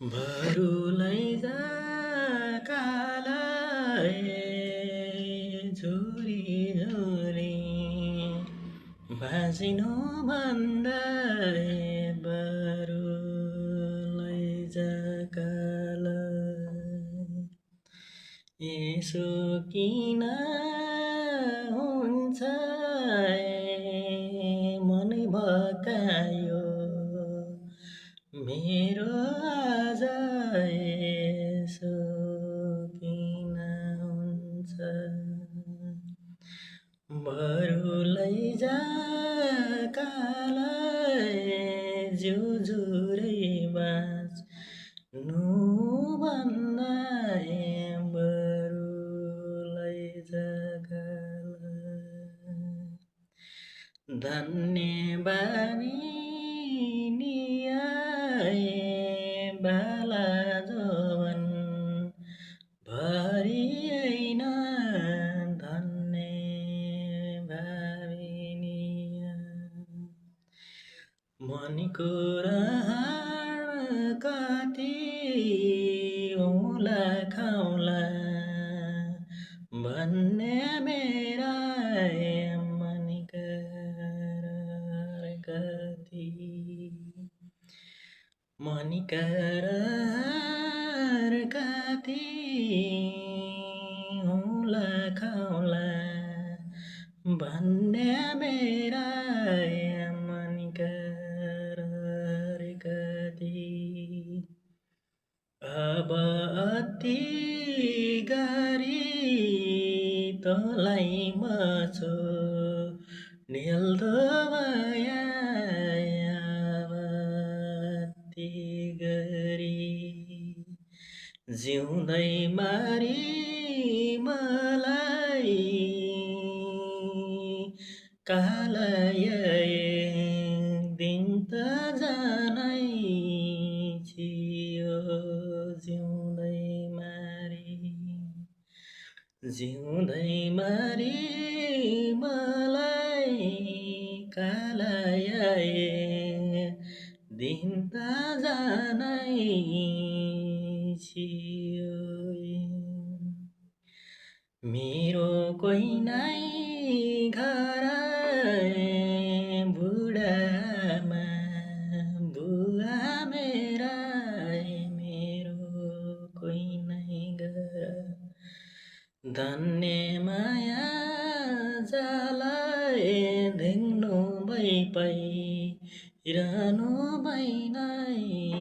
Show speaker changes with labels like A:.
A: बरुलै जा कालै झुरी झुरी बाँचिनु भन्दै बरुलै जा कालै यसो किन हुन्छ मनै भकायो मेरो आज यसो किन हुन्छ बरु लैजा कालै जिउ जुरै बाँच्नु भन्दा बरु लैजा कालै धन्यवादी नि बाला जोवन भरि ऐन धन्य भाविनी मनको रहर कति औँला खाउला भन्ने मेरा मनिका रहर कति मनिका रहर कति औँला खाउला भन्ने मेरा मनिका रहर कति अब अति गरी तँलाई म छोड्नेल्दो माया अब अति गरी जिउँदै मारी मलाई कालय एक दिन त जानै छियो जिउँदै मारी मलाई कालय एक दिन त जानै छियो मेरो कोही नै घर बुढामा बुवा मेरा मेरो कोही नै घर धन्य माया